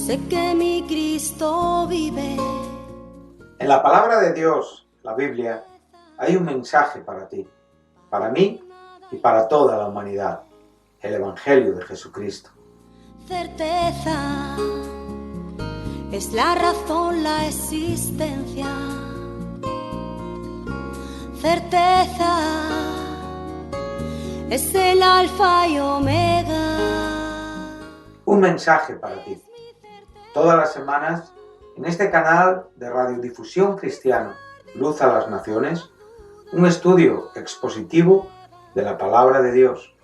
sé que mi Cristo vive. En la palabra de Dios, la Biblia, hay un mensaje para ti, para mí y para toda la humanidad, el Evangelio de Jesucristo. Certeza es la razón, la existencia. Certeza es el alfa y omega. Un mensaje para ti. Todas las semanas, en este canal de radiodifusión cristiana, Luz a las Naciones, un estudio expositivo de la palabra de Dios,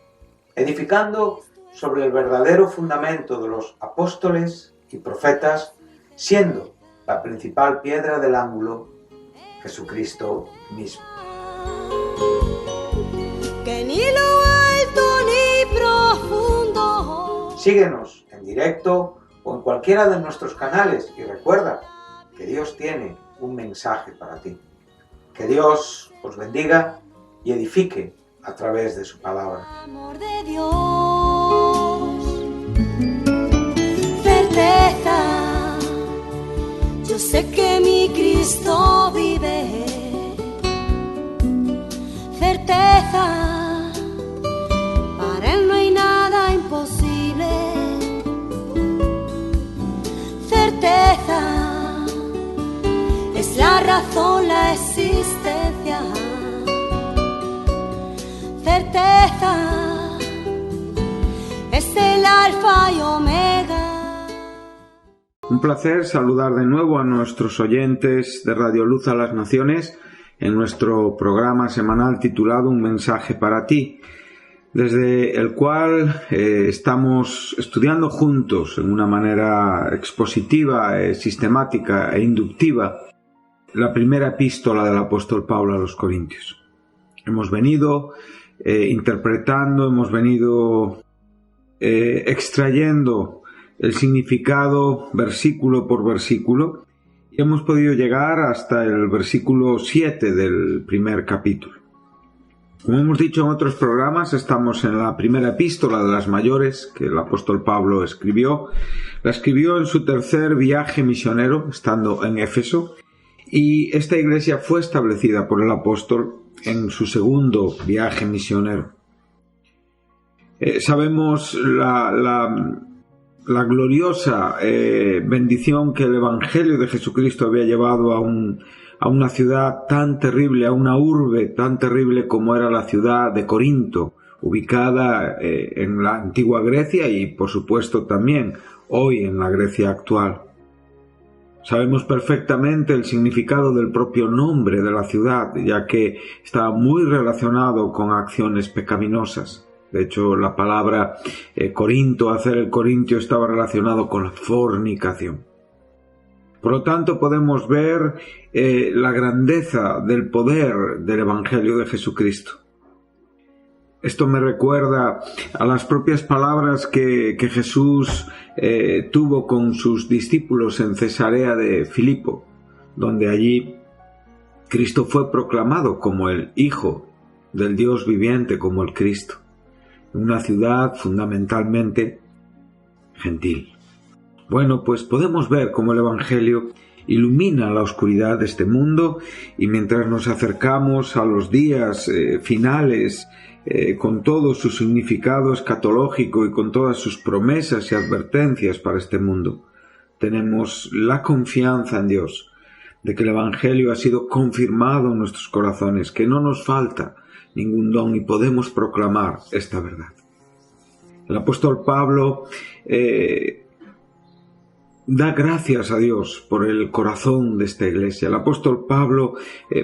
edificando sobre el verdadero fundamento de los apóstoles y profetas, siendo la principal piedra del ángulo Jesucristo mismo. Que ni lo alto ni profundo. Síguenos en directo o en cualquiera de nuestros canales y recuerda que Dios tiene un mensaje para ti. Que Dios os bendiga y edifique a través de su palabra. Amor de Dios, certeza, yo sé que mi Cristo vive. Certeza, para Él no hay nada imposible. Certeza, es la razón, la existencia. Certeza, es el alfa y omega. Un placer saludar de nuevo a nuestros oyentes de Radio Luz a las Naciones en nuestro programa semanal titulado Un mensaje para ti, desde el cual estamos estudiando juntos en una manera expositiva, sistemática e inductiva la primera epístola del apóstol Pablo a los Corintios. Hemos venido interpretando, hemos venido extrayendo el significado versículo por versículo y hemos podido llegar hasta el versículo 7 del primer capítulo. Como hemos dicho en otros programas, estamos en la primera epístola de las mayores que el apóstol Pablo escribió. La escribió en su tercer viaje misionero, estando en Éfeso, y esta iglesia fue establecida por el apóstol en su segundo viaje misionero. Sabemos la gloriosa bendición que el Evangelio de Jesucristo había llevado a una ciudad tan terrible, a una urbe tan terrible como era la ciudad de Corinto, ubicada en la antigua Grecia y por supuesto también hoy en la Grecia actual. Sabemos perfectamente el significado del propio nombre de la ciudad, ya que estaba muy relacionado con acciones pecaminosas. De hecho, la palabra Corinto, hacer el corintio, estaba relacionado con la fornicación. Por lo tanto, podemos ver la grandeza del poder del Evangelio de Jesucristo. Esto me recuerda a las propias palabras que Jesús tuvo con sus discípulos en Cesarea de Filipo, donde allí Cristo fue proclamado como el Hijo del Dios viviente, como el Cristo. Una ciudad fundamentalmente gentil. Bueno, pues podemos ver cómo el Evangelio ilumina la oscuridad de este mundo y mientras nos acercamos a los días finales con todo su significado escatológico y con todas sus promesas y advertencias para este mundo, tenemos la confianza en Dios de que el Evangelio ha sido confirmado en nuestros corazones, que no nos falta ningún don y podemos proclamar esta verdad. El apóstol Pablo da gracias a Dios por el corazón de esta iglesia. El apóstol Pablo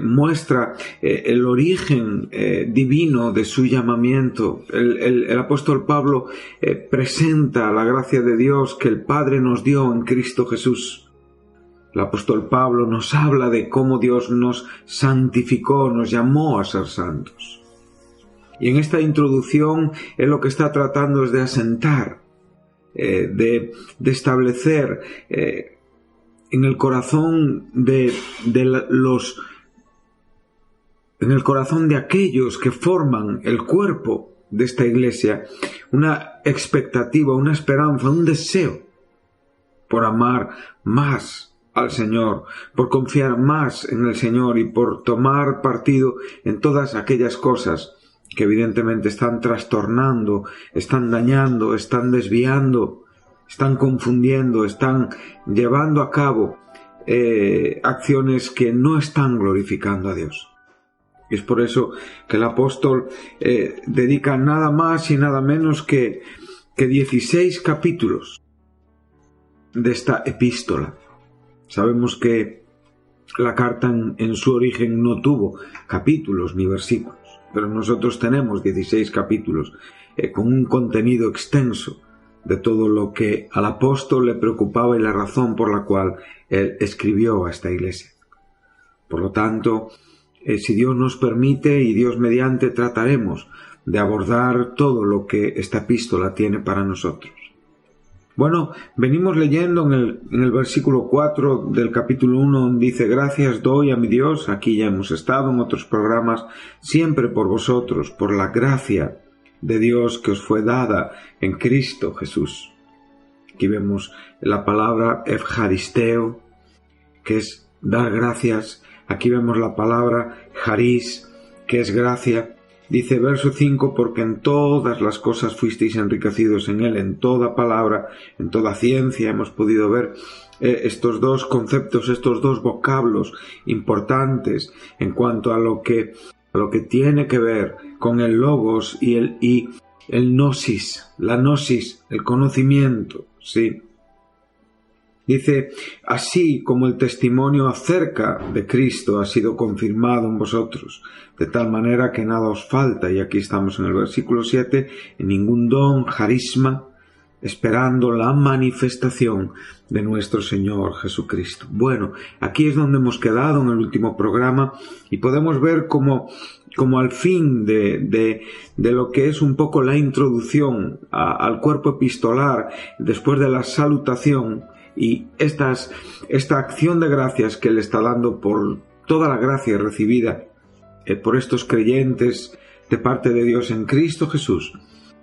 muestra el origen divino de su llamamiento. El apóstol Pablo presenta la gracia de Dios que el Padre nos dio en Cristo Jesús. El apóstol Pablo nos habla de cómo Dios nos santificó, nos llamó a ser santos. Y en esta introducción él lo que está tratando es de asentar, de establecer en el corazón en el corazón de aquellos que forman el cuerpo de esta iglesia una expectativa, una esperanza, un deseo por amar más al Señor, por confiar más en el Señor y por tomar partido en todas aquellas cosas que evidentemente están trastornando, están dañando, están desviando, están confundiendo, están llevando a cabo acciones que no están glorificando a Dios. Y es por eso que el apóstol dedica nada más y nada menos que 16 capítulos de esta epístola. Sabemos que la carta en su origen no tuvo capítulos ni versículos, pero nosotros tenemos 16 capítulos con un contenido extenso de todo lo que al apóstol le preocupaba y la razón por la cual él escribió a esta iglesia. Por lo tanto, si Dios nos permite y Dios mediante, trataremos de abordar todo lo que esta epístola tiene para nosotros. Bueno, venimos leyendo en el versículo 4 del capítulo 1, donde dice: gracias doy a mi Dios, aquí ya hemos estado en otros programas, siempre por vosotros, por la gracia de Dios que os fue dada en Cristo Jesús. Aquí vemos la palabra Evharisteo, que es dar gracias. Aquí vemos la palabra charis, que es gracia. Dice verso 5, porque en todas las cosas fuisteis enriquecidos en él, en toda palabra, en toda ciencia. Hemos podido ver estos dos conceptos, estos dos vocablos importantes en cuanto a lo que tiene que ver con el logos y el gnosis, la gnosis, el conocimiento, sí. Dice: así como el testimonio acerca de Cristo ha sido confirmado en vosotros, de tal manera que nada os falta, y aquí estamos en el versículo 7, en ningún don, charisma, esperando la manifestación de nuestro Señor Jesucristo. Bueno, aquí es donde hemos quedado en el último programa y podemos ver como al fin de lo que es un poco la introducción al cuerpo epistolar, después de la salutación y esta acción de gracias que él está dando por toda la gracia recibida por estos creyentes de parte de Dios en Cristo Jesús.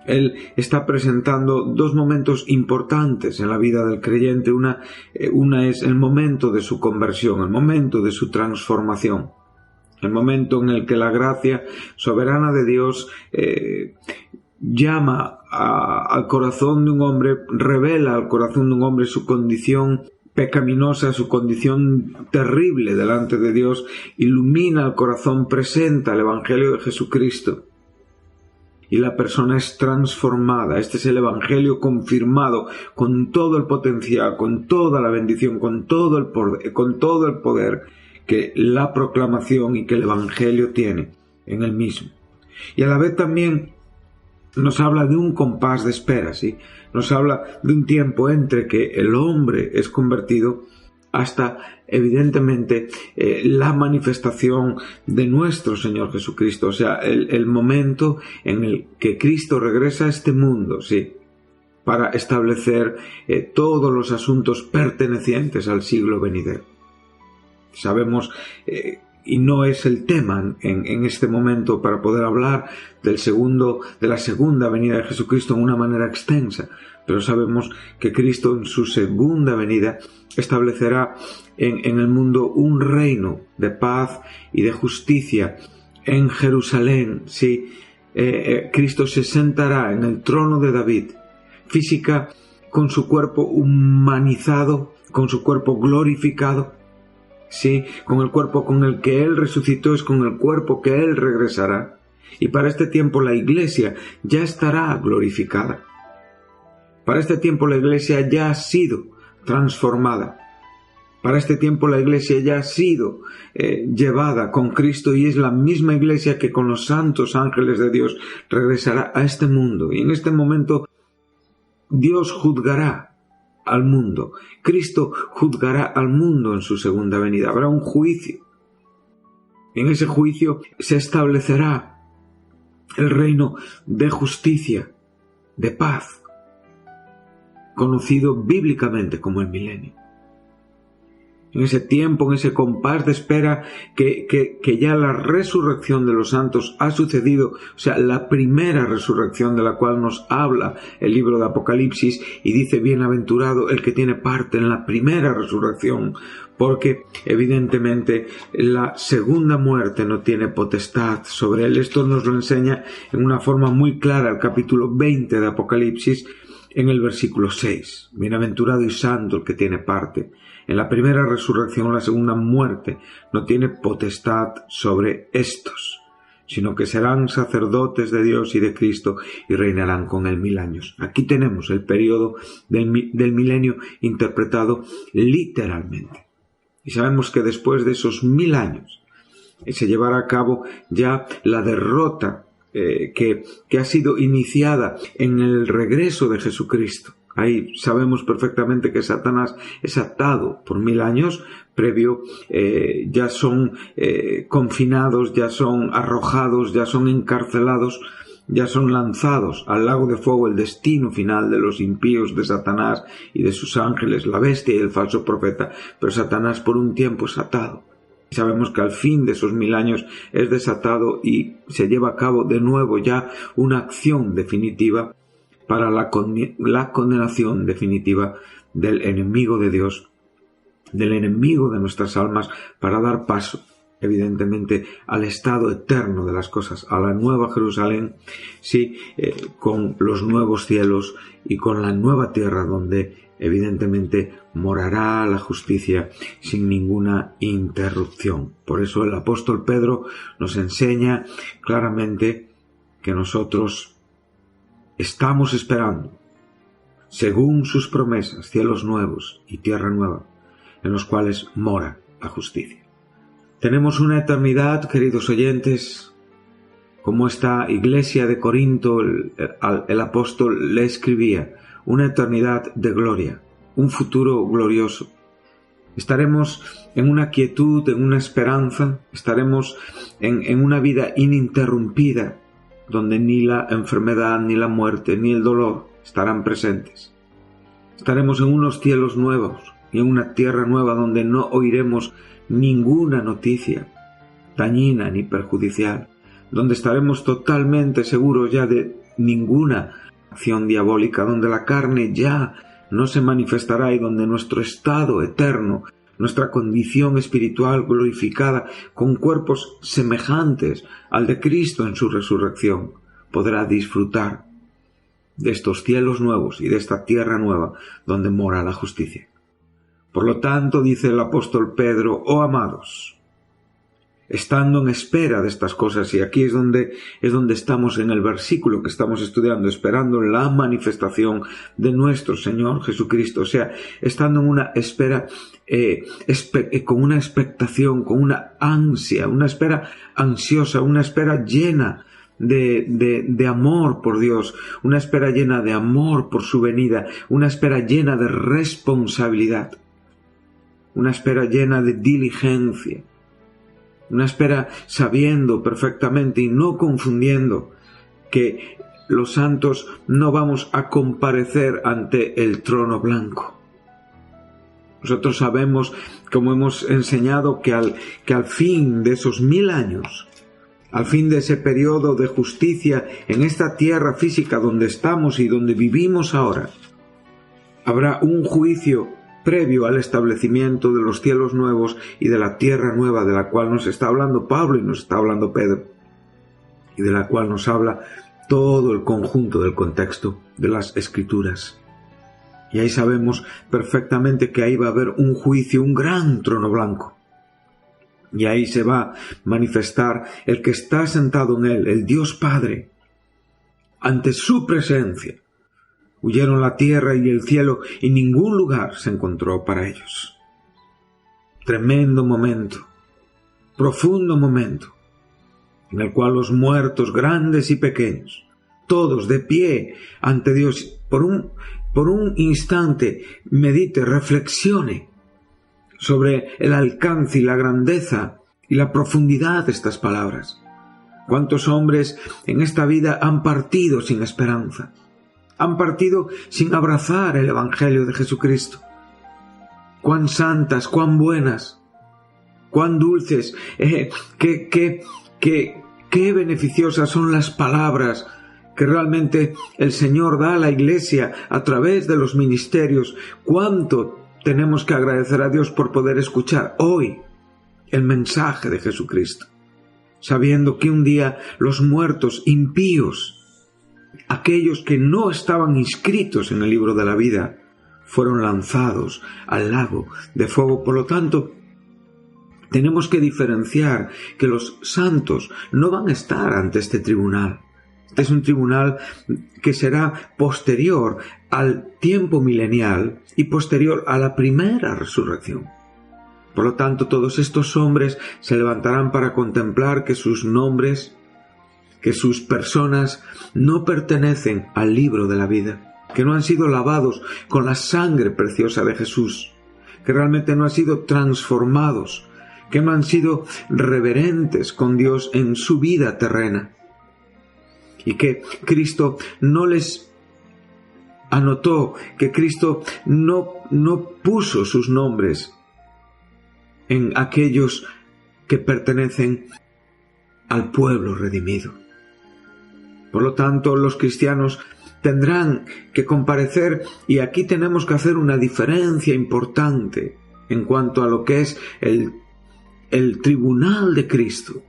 Él está presentando dos momentos importantes en la vida del creyente. Una es el momento de su conversión, el momento de su transformación, el momento en el que la gracia soberana de Dios llama al corazón de un hombre, revela al corazón de un hombre su condición pecaminosa, su condición terrible delante de Dios, ilumina el corazón, presenta el Evangelio de Jesucristo y la persona es transformada. Este es el Evangelio confirmado con todo el potencial, con toda la bendición, con todo el poder que la proclamación y que el Evangelio tiene en él mismo. Y a la vez también nos habla de un compás de espera, ¿sí? Nos habla de un tiempo entre que el hombre es convertido hasta, evidentemente, la manifestación de nuestro Señor Jesucristo. O sea, el momento en el que Cristo regresa a este mundo, ¿sí?, para establecer todos los asuntos pertenecientes al siglo venidero. Sabemos, y no es el tema en este momento para poder hablar de la segunda venida de Jesucristo en una manera extensa, pero sabemos que Cristo en su segunda venida establecerá en el mundo un reino de paz y de justicia en Jerusalén. Sí, Cristo se sentará en el trono de David, física, con su cuerpo humanizado, con su cuerpo glorificado. Sí, con el cuerpo con el que Él resucitó es con el cuerpo que Él regresará. Y para este tiempo la Iglesia ya estará glorificada. Para este tiempo la Iglesia ya ha sido transformada. Para este tiempo la Iglesia ya ha sido llevada con Cristo y es la misma Iglesia que con los santos ángeles de Dios regresará a este mundo. Y en este momento Dios juzgará al mundo. Cristo juzgará al mundo en su segunda venida. Habrá un juicio. En ese juicio se establecerá el reino de justicia, de paz, conocido bíblicamente como el milenio. en ese tiempo, en ese compás de espera que ya la resurrección de los santos ha sucedido, o sea, la primera resurrección de la cual nos habla el libro de Apocalipsis, y dice: bienaventurado el que tiene parte en la primera resurrección, porque evidentemente la segunda muerte no tiene potestad sobre él. Esto nos lo enseña en una forma muy clara el capítulo 20 de Apocalipsis, en el versículo 6. Bienaventurado y santo el que tiene parte en la primera resurrección. La segunda muerte no tiene potestad sobre estos, sino que serán sacerdotes de Dios y de Cristo y reinarán con él 1000 años. Aquí tenemos el periodo del milenio interpretado literalmente. Y sabemos que después de esos 1000 años se llevará a cabo ya la derrota que ha sido iniciada en el regreso de Jesucristo. Ahí sabemos perfectamente que Satanás es atado por 1000 años, previo ya son confinados, ya son arrojados, ya son encarcelados, ya son lanzados al lago de fuego, el destino final de los impíos, de Satanás y de sus ángeles, la bestia y el falso profeta. Pero Satanás por un tiempo es atado. Sabemos que al fin de esos 1000 años es desatado y se lleva a cabo de nuevo ya una acción definitiva para la condenación definitiva del enemigo de Dios, del enemigo de nuestras almas, para dar paso, evidentemente, al estado eterno de las cosas, a la nueva Jerusalén, sí, con los nuevos cielos y con la nueva tierra, donde evidentemente morará la justicia sin ninguna interrupción. Por eso el apóstol Pedro nos enseña claramente que nosotros estamos esperando, según sus promesas, cielos nuevos y tierra nueva, en los cuales mora la justicia. Tenemos una eternidad, queridos oyentes, como esta iglesia de Corinto, el apóstol le escribía, una eternidad de gloria, un futuro glorioso. Estaremos en una quietud, en una esperanza, estaremos en una vida ininterrumpida, donde ni la enfermedad, ni la muerte, ni el dolor estarán presentes. Estaremos en unos cielos nuevos y en una tierra nueva donde no oiremos ninguna noticia dañina ni perjudicial, donde estaremos totalmente seguros ya de ninguna acción diabólica, donde la carne ya no se manifestará y donde nuestro estado eterno, nuestra condición espiritual glorificada con cuerpos semejantes al de Cristo en su resurrección, podrá disfrutar de estos cielos nuevos y de esta tierra nueva donde mora la justicia. Por lo tanto, dice el apóstol Pedro: oh amados, estando en espera de estas cosas, y aquí es donde estamos en el versículo que estamos estudiando, esperando la manifestación de nuestro Señor Jesucristo, o sea, estando en una espera, con una expectación, con una ansia, una espera ansiosa, una espera llena de amor por Dios, una espera llena de amor por su venida, una espera llena de responsabilidad, una espera llena de diligencia, una espera sabiendo perfectamente y no confundiendo que los santos no vamos a comparecer ante el trono blanco. Nosotros sabemos, como hemos enseñado, que al fin de esos 1000 años, al fin de ese periodo de justicia en esta tierra física donde estamos y donde vivimos ahora, habrá un juicio previo al establecimiento de los cielos nuevos y de la tierra nueva, de la cual nos está hablando Pablo y nos está hablando Pedro, y de la cual nos habla todo el conjunto del contexto de las Escrituras. Y ahí sabemos perfectamente que ahí va a haber un juicio, un gran trono blanco. Y ahí se va a manifestar el que está sentado en él, el Dios Padre. Ante su presencia huyeron la tierra y el cielo, y ningún lugar se encontró para ellos. Tremendo momento, profundo momento, en el cual los muertos, grandes y pequeños, todos de pie ante Dios, por un instante medite, reflexione sobre el alcance y la grandeza y la profundidad de estas palabras. ¿Cuántos hombres en esta vida han partido sin esperanza? Han partido sin abrazar el Evangelio de Jesucristo. cuán santas, cuán buenas, cuán dulces, qué beneficiosas son las palabras que realmente el Señor da a la Iglesia a través de los ministerios. Cuánto tenemos que agradecer a Dios por poder escuchar hoy el mensaje de Jesucristo, sabiendo que un día los muertos impíos, aquellos que no estaban inscritos en el libro de la vida, fueron lanzados al lago de fuego. Por lo tanto, tenemos que diferenciar que los santos no van a estar ante este tribunal. Este es un tribunal que será posterior al tiempo milenial y posterior a la primera resurrección. Por lo tanto, todos estos hombres se levantarán para contemplar que sus nombres, que sus personas no pertenecen al libro de la vida, que no han sido lavados con la sangre preciosa de Jesús, que realmente no han sido transformados, que no han sido reverentes con Dios en su vida terrena, y que Cristo no les anotó, que Cristo no puso sus nombres en aquellos que pertenecen al pueblo redimido. Por lo tanto, los cristianos tendrán que comparecer, y aquí tenemos que hacer una diferencia importante en cuanto a lo que es el tribunal de Cristo,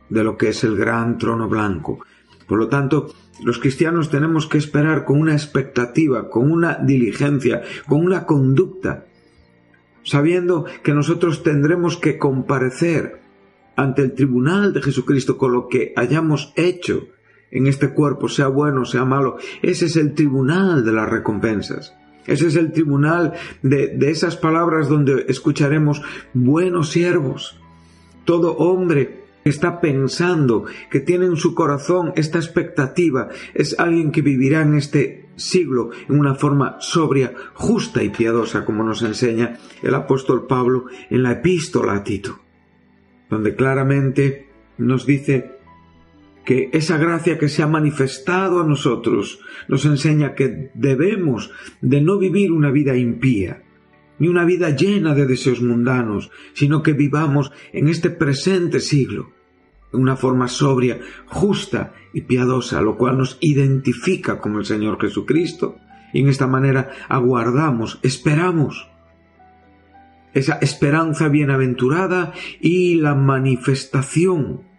de lo que es el gran trono blanco. Por lo tanto, los cristianos tenemos que esperar con una expectativa, con una diligencia, con una conducta, sabiendo que nosotros tendremos que comparecer ante el tribunal de Jesucristo con lo que hayamos hecho en este cuerpo, sea bueno, sea malo. Ese es el tribunal de las recompensas. Ese es el tribunal de esas palabras donde escucharemos buenos siervos. Todo hombre que está pensando, que tiene en su corazón esta expectativa, es alguien que vivirá en este siglo en una forma sobria, justa y piadosa, como nos enseña el apóstol Pablo en la epístola a Tito, donde claramente nos dice que esa gracia que se ha manifestado a nosotros nos enseña que debemos de no vivir una vida impía, ni una vida llena de deseos mundanos, sino que vivamos en este presente siglo de una forma sobria, justa y piadosa, lo cual nos identifica como el Señor Jesucristo, y en esta manera aguardamos, esperamos esa esperanza bienaventurada y la manifestación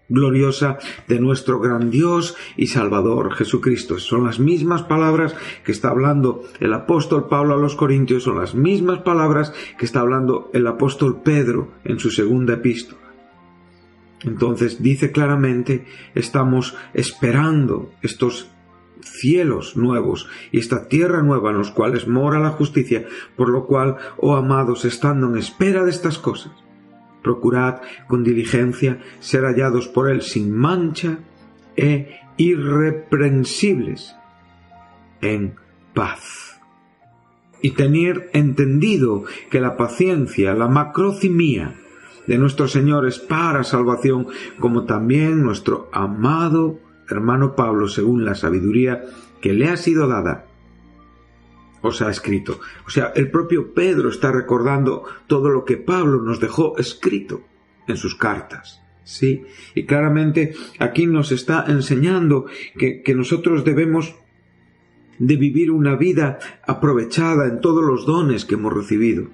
gloriosa de nuestro gran Dios y Salvador Jesucristo. Son las mismas palabras que está hablando el apóstol Pablo a los Corintios, son las mismas palabras que está hablando el apóstol Pedro en su segunda epístola. Entonces dice claramente, estamos esperando estos cielos nuevos y esta tierra nueva en los cuales mora la justicia, por lo cual, oh amados, estando en espera de estas cosas, procurad con diligencia ser hallados por Él sin mancha e irreprensibles en paz. Y tener entendido que la paciencia, la macrocimía de nuestro Señor es para salvación, como también nuestro amado hermano Pablo, según la sabiduría que le ha sido dada, os ha escrito. O sea, el propio Pedro está recordando todo lo que Pablo nos dejó escrito en sus cartas, ¿sí? Y claramente aquí nos está enseñando que nosotros debemos de vivir una vida aprovechada en todos los dones que hemos recibido,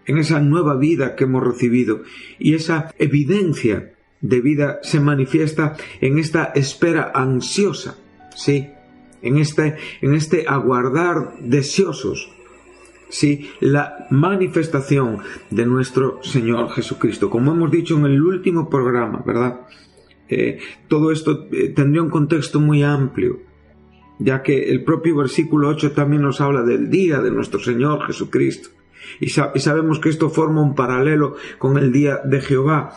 en esa nueva vida que hemos recibido, y esa evidencia de vida se manifiesta en esta espera ansiosa, ¿sí? En este aguardar deseosos, ¿sí? La manifestación de nuestro Señor Jesucristo. Como hemos dicho en el último programa, ¿verdad? Todo esto tendría un contexto muy amplio, ya que el propio versículo 8 también nos habla del día de nuestro Señor Jesucristo. Y sabemos que esto forma un paralelo con el día de Jehová,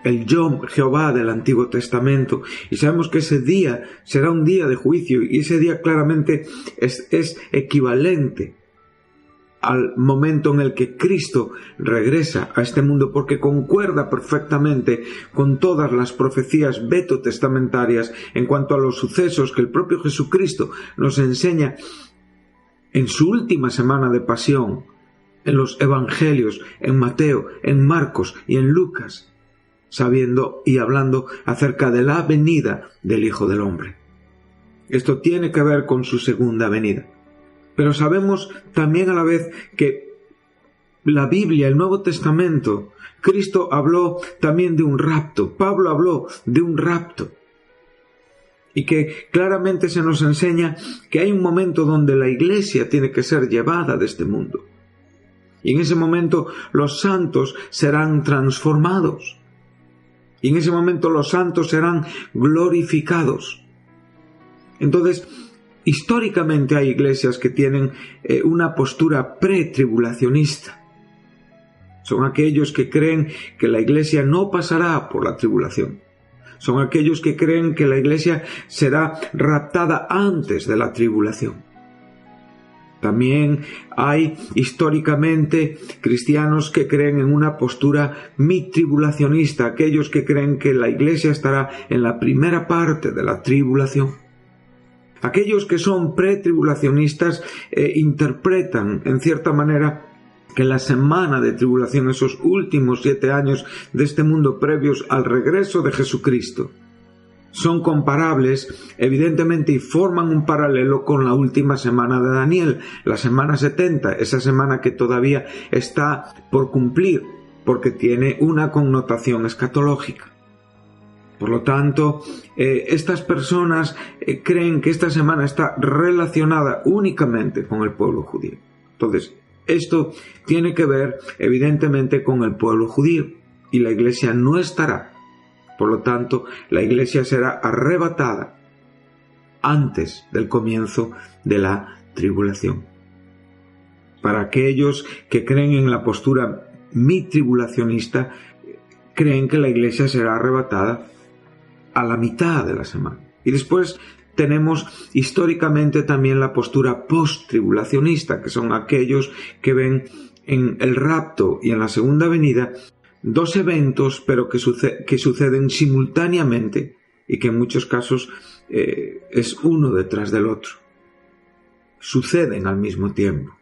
el Yom Jehová del Antiguo Testamento, y sabemos que ese día será un día de juicio, y ese día claramente es equivalente al momento en el que Cristo regresa a este mundo, porque concuerda perfectamente con todas las profecías veterotestamentarias en cuanto a los sucesos que el propio Jesucristo nos enseña en su última semana de pasión, en los evangelios, en Mateo, en Marcos y en Lucas, sabiendo y hablando acerca de la venida del Hijo del Hombre. Esto tiene que ver con su segunda venida. Pero sabemos también a la vez que la Biblia, el Nuevo Testamento, Cristo habló también de un rapto, Pablo habló de un rapto. Y que claramente se nos enseña que hay un momento donde la Iglesia tiene que ser llevada de este mundo. Y en ese momento los santos serán transformados. Y en ese momento los santos serán glorificados. Entonces, históricamente hay iglesias que tienen una postura pretribulacionista. Son aquellos que creen que la iglesia no pasará por la tribulación. Son aquellos que creen que la iglesia será raptada antes de la tribulación. También hay históricamente cristianos que creen en una postura mitribulacionista, aquellos que creen que la iglesia estará en la primera parte de la tribulación. Aquellos que son pretribulacionistas interpretan en cierta manera que la semana de tribulación, esos últimos 7 años de este mundo previos al regreso de Jesucristo, son comparables, evidentemente, y forman un paralelo con la última semana de Daniel, la semana 70, esa semana que todavía está por cumplir, porque tiene una connotación escatológica. Por lo tanto, estas personas creen que esta semana está relacionada únicamente con el pueblo judío. Entonces, esto tiene que ver, evidentemente, con el pueblo judío, y la iglesia no estará. Por lo tanto, la iglesia será arrebatada antes del comienzo de la tribulación. Para aquellos que creen en la postura mitribulacionista, creen que la iglesia será arrebatada a la mitad de la semana. Y después tenemos históricamente también la postura post-tribulacionista, que son aquellos que ven en el rapto y en la segunda venida dos eventos, pero que suceden simultáneamente y que en muchos casos es uno detrás del otro. Suceden al mismo tiempo.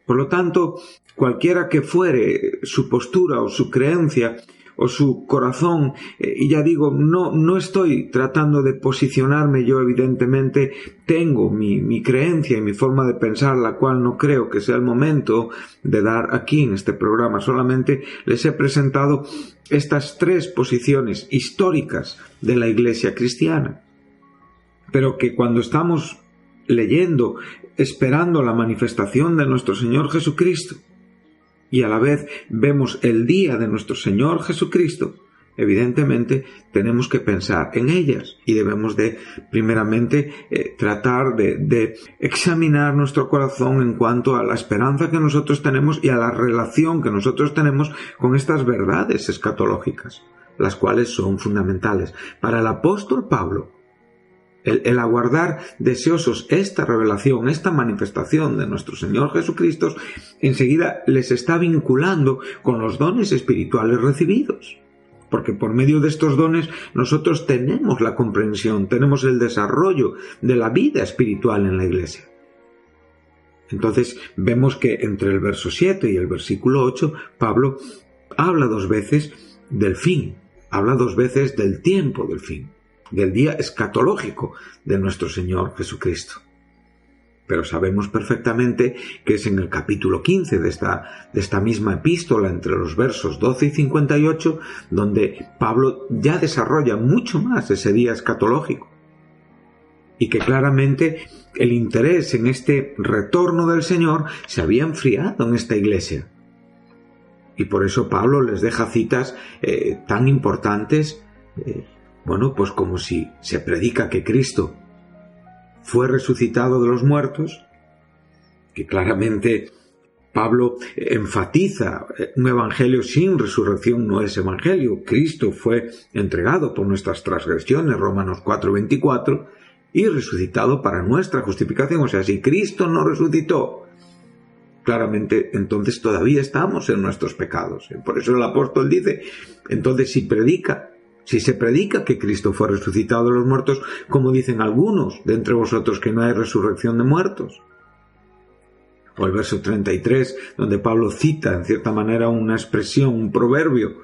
Por lo tanto, cualquiera que fuere su postura o su creencia o su corazón, y ya digo, no estoy tratando de posicionarme yo, evidentemente, tengo mi creencia y mi forma de pensar, la cual no creo que sea el momento de dar aquí en este programa, solamente les he presentado estas 3 posiciones históricas de la Iglesia cristiana, pero que cuando estamos leyendo, esperando la manifestación de nuestro Señor Jesucristo, y a la vez vemos el día de nuestro Señor Jesucristo, evidentemente tenemos que pensar en ellas y debemos de, primeramente, tratar de examinar nuestro corazón en cuanto a la esperanza que nosotros tenemos y a la relación que nosotros tenemos con estas verdades escatológicas, las cuales son fundamentales. Para el apóstol Pablo, el aguardar deseosos esta revelación, esta manifestación de nuestro Señor Jesucristo, enseguida les está vinculando con los dones espirituales recibidos. Porque por medio de estos dones nosotros tenemos la comprensión, tenemos el desarrollo de la vida espiritual en la Iglesia. Entonces vemos que entre el verso 7 y el versículo 8, Pablo habla 2 veces del fin, habla 2 veces del tiempo del fin, del día escatológico de nuestro Señor Jesucristo. Pero sabemos perfectamente que es en el capítulo 15 de esta misma epístola, entre los versos 12 y 58, donde Pablo ya desarrolla mucho más ese día escatológico. Y que claramente el interés en este retorno del Señor se había enfriado en esta iglesia. Y por eso Pablo les deja citas tan importantes, pues como si se predica que Cristo fue resucitado de los muertos, que claramente Pablo enfatiza, un evangelio sin resurrección no es evangelio. Cristo fue entregado por nuestras transgresiones, Romanos 4:24, y resucitado para nuestra justificación. O sea, si Cristo no resucitó, claramente entonces todavía estamos en nuestros pecados. Por eso el apóstol dice, entonces si se predica que Cristo fue resucitado de los muertos, como dicen algunos de entre vosotros que no hay resurrección de muertos. O el verso 33, donde Pablo cita en cierta manera una expresión, un proverbio: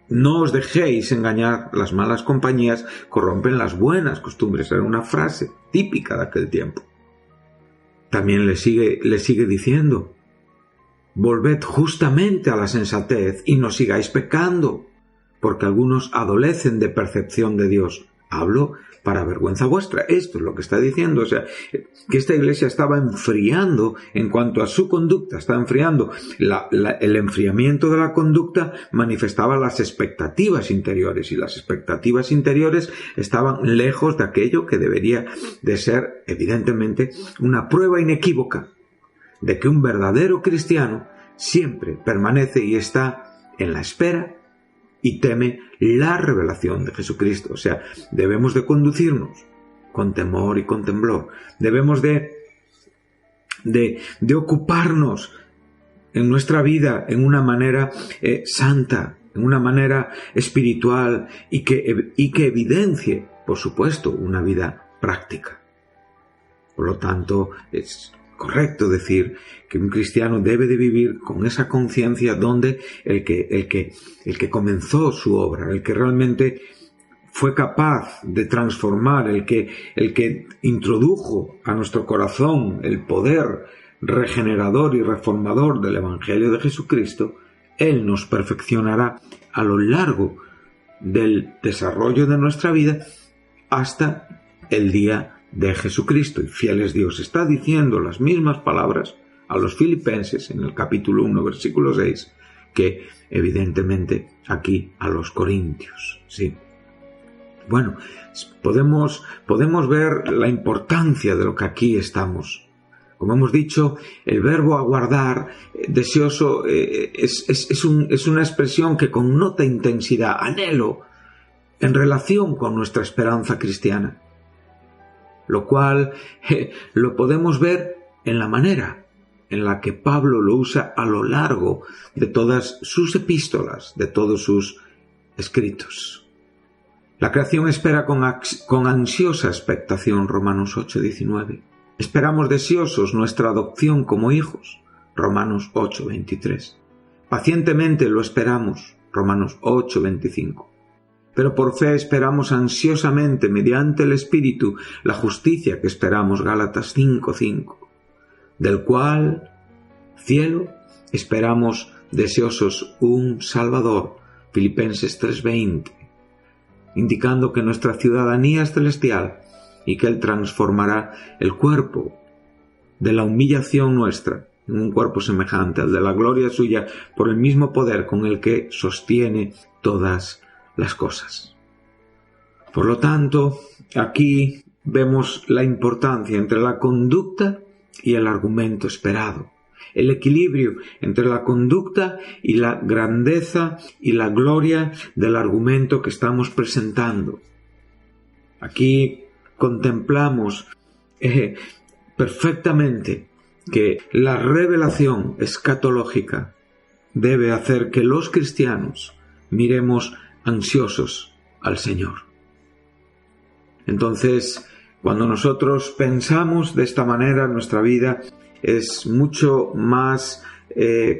no os dejéis engañar, las malas compañías corrompen las buenas costumbres. Era una frase típica de aquel tiempo. También le sigue diciendo: volved justamente a la sensatez y no sigáis pecando, porque algunos adolecen de percepción de Dios. Hablo para vergüenza vuestra. Esto es lo que está diciendo. O sea, que esta iglesia estaba enfriando en cuanto a su conducta, está enfriando. El enfriamiento de la conducta manifestaba las expectativas interiores, y las expectativas interiores estaban lejos de aquello que debería de ser, evidentemente, una prueba inequívoca de que un verdadero cristiano siempre permanece y está en la espera y teme la revelación de Jesucristo. O sea, debemos de conducirnos con temor y con temblor. Debemos de ocuparnos en nuestra vida en una manera santa, en una manera espiritual, y que evidencie, por supuesto, una vida práctica. Por lo tanto, es correcto decir que un cristiano debe de vivir con esa conciencia donde el que comenzó su obra, el que realmente fue capaz de transformar, el que introdujo a nuestro corazón el poder regenerador y reformador del Evangelio de Jesucristo, Él nos perfeccionará a lo largo del desarrollo de nuestra vida hasta el día de Jesucristo. Y fiel es Dios. Está diciendo las mismas palabras a los filipenses en el capítulo 1, versículo 6, que evidentemente aquí a los corintios. Sí. Bueno, podemos ver la importancia de lo que aquí estamos. Como hemos dicho, el verbo aguardar, deseoso, es una expresión que connota intensidad, anhelo, en relación con nuestra esperanza cristiana. Lo cual lo podemos ver en la manera en la que Pablo lo usa a lo largo de todas sus epístolas, de todos sus escritos. La creación espera con ansiosa expectación, Romanos 8:19. Esperamos deseosos nuestra adopción como hijos, Romanos 8:23. Pacientemente lo esperamos, Romanos 8:25. Pero por fe esperamos ansiosamente mediante el Espíritu la justicia que esperamos, Gálatas 5:5, del cual, cielo, esperamos deseosos un Salvador, Filipenses 3:20, indicando que nuestra ciudadanía es celestial y que Él transformará el cuerpo de la humillación nuestra en un cuerpo semejante al de la gloria suya por el mismo poder con el que sostiene todas las cosas. Por lo tanto, aquí vemos la importancia entre la conducta y el argumento esperado, el equilibrio entre la conducta y la grandeza y la gloria del argumento que estamos presentando. Aquí contemplamos perfectamente que la revelación escatológica debe hacer que los cristianos miremos ansiosos al Señor. Entonces, cuando nosotros pensamos de esta manera, nuestra vida es mucho más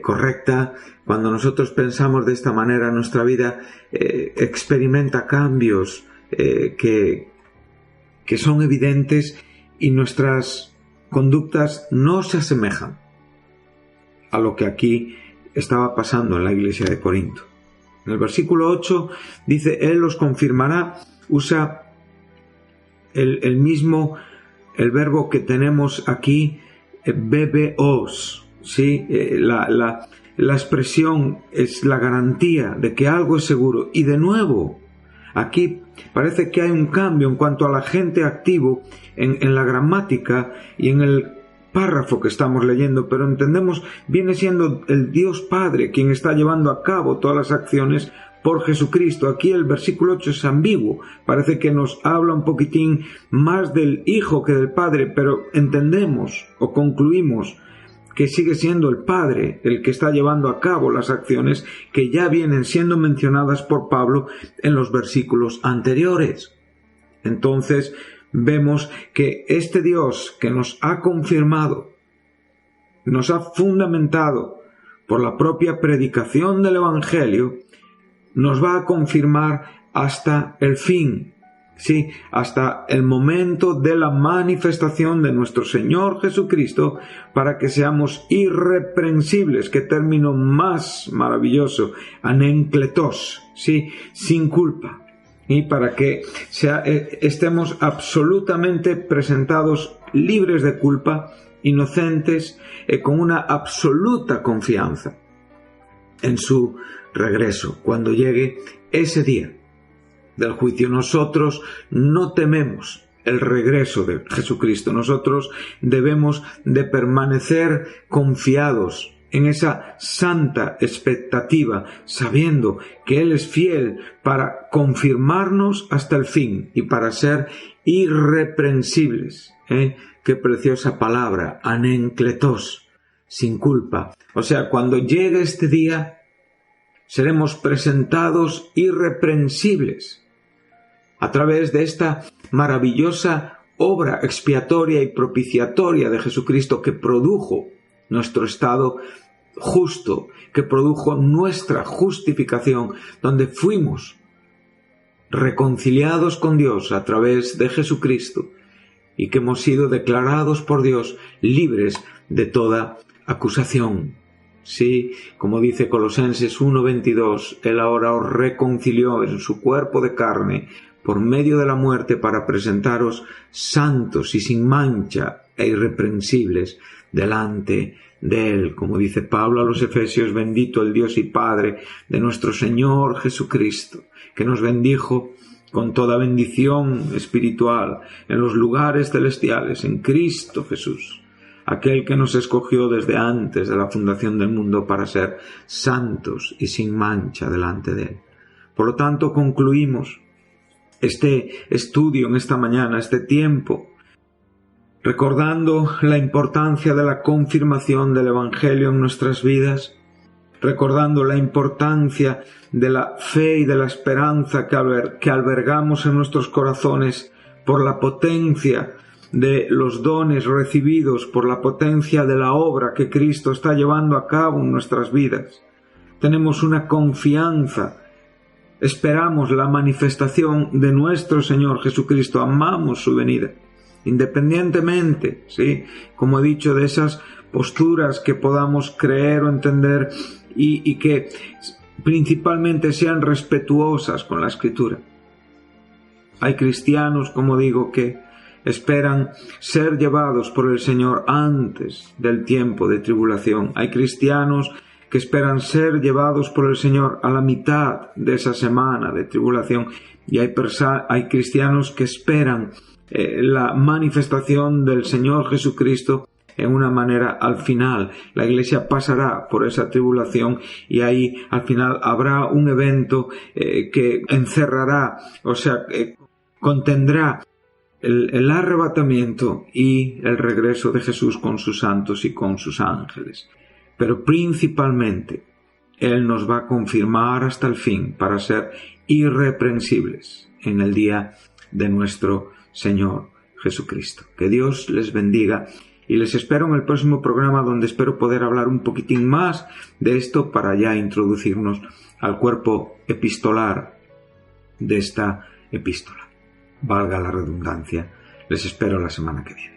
correcta. Cuando nosotros pensamos de esta manera, nuestra vida experimenta cambios que son evidentes, y nuestras conductas no se asemejan a lo que aquí estaba pasando en la iglesia de Corinto. En el versículo 8 dice: Él los confirmará. Usa el verbo que tenemos aquí, bebeos, ¿sí? La expresión es la garantía de que algo es seguro. Y de nuevo, aquí parece que hay un cambio en cuanto al agente activo en la gramática y en el párrafo que estamos leyendo, pero entendemos, viene siendo el Dios Padre quien está llevando a cabo todas las acciones por Jesucristo. Aquí el versículo 8 es ambiguo, parece que nos habla un poquitín más del Hijo que del Padre, pero entendemos o concluimos que sigue siendo el Padre el que está llevando a cabo las acciones que ya vienen siendo mencionadas por Pablo en los versículos anteriores. Entonces, vemos que este Dios que nos ha confirmado, nos ha fundamentado por la propia predicación del Evangelio, nos va a confirmar hasta el fin, sí, hasta el momento de la manifestación de nuestro Señor Jesucristo, para que seamos irreprensibles. Qué término más maravilloso, anenkletos, sí, sin culpa. Y para que estemos absolutamente presentados libres de culpa, inocentes, con una absoluta confianza en su regreso, cuando llegue ese día del juicio. Nosotros no tememos el regreso de Jesucristo. Nosotros debemos de permanecer confiados en esa santa expectativa, sabiendo que Él es fiel para confirmarnos hasta el fin y para ser irreprensibles. Qué preciosa palabra, anenkletos, sin culpa. O sea, cuando llegue este día, seremos presentados irreprensibles a través de esta maravillosa obra expiatoria y propiciatoria de Jesucristo, que produjo nuestro estado justo, que produjo nuestra justificación, donde fuimos reconciliados con Dios a través de Jesucristo, y que hemos sido declarados por Dios libres de toda acusación. Sí, como dice Colosenses 1:22, Él ahora os reconcilió en su cuerpo de carne por medio de la muerte, para presentaros santos y sin mancha e irreprensibles delante de Él. Como dice Pablo a los Efesios, bendito el Dios y Padre de nuestro Señor Jesucristo, que nos bendijo con toda bendición espiritual en los lugares celestiales en Cristo Jesús, aquel que nos escogió desde antes de la fundación del mundo para ser santos y sin mancha delante de Él. Por lo tanto, concluimos este estudio en esta mañana, este tiempo, recordando la importancia de la confirmación del Evangelio en nuestras vidas, recordando la importancia de la fe y de la esperanza que albergamos en nuestros corazones por la potencia de los dones recibidos, por la potencia de la obra que Cristo está llevando a cabo en nuestras vidas. Tenemos una confianza, esperamos la manifestación de nuestro Señor Jesucristo, amamos su venida, independientemente, ¿sí?, como he dicho, de esas posturas que podamos creer o entender y que principalmente sean respetuosas con la Escritura. Hay cristianos, como digo, que esperan ser llevados por el Señor antes del tiempo de tribulación. Hay cristianos que esperan ser llevados por el Señor a la mitad de esa semana de tribulación. Y hay cristianos que esperan la manifestación del Señor Jesucristo en una manera al final. La Iglesia pasará por esa tribulación y ahí al final habrá un evento que encerrará, o sea, contendrá el arrebatamiento y el regreso de Jesús con sus santos y con sus ángeles. Pero principalmente Él nos va a confirmar hasta el fin para ser irreprensibles en el día de nuestro Señor Jesucristo. Que Dios les bendiga y les espero en el próximo programa, donde espero poder hablar un poquitín más de esto para ya introducirnos al cuerpo epistolar de esta epístola. Valga la redundancia. Les espero la semana que viene.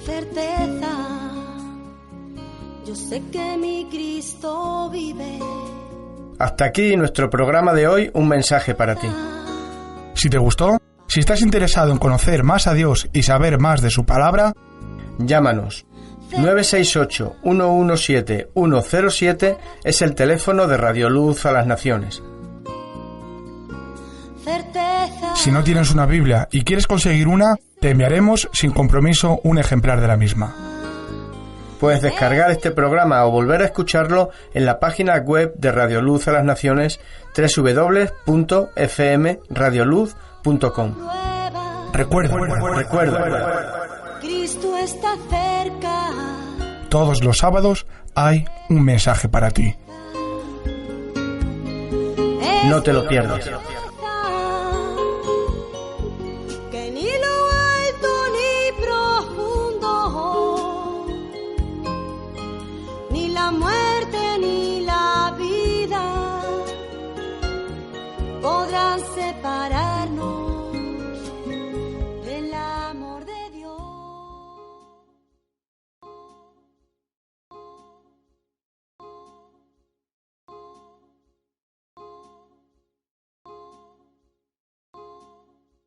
Certeza, yo sé que mi Cristo vive. Hasta aquí nuestro programa de hoy, un mensaje para ti. Si te gustó, si estás interesado en conocer más a Dios y saber más de su palabra, llámanos. 968-117-107 es el teléfono de Radio Luz a las Naciones. Si no tienes una Biblia y quieres conseguir una, te enviaremos sin compromiso un ejemplar de la misma. Puedes descargar este programa o volver a escucharlo en la página web de Radio Luz a las Naciones, www.fmradioluz.com. Recuerda, Cristo está cerca. todos los sábados hay un mensaje para ti. No te lo pierdas. Que ni lo alto ni profundo, ni la muerte ni la vida podrán separarnos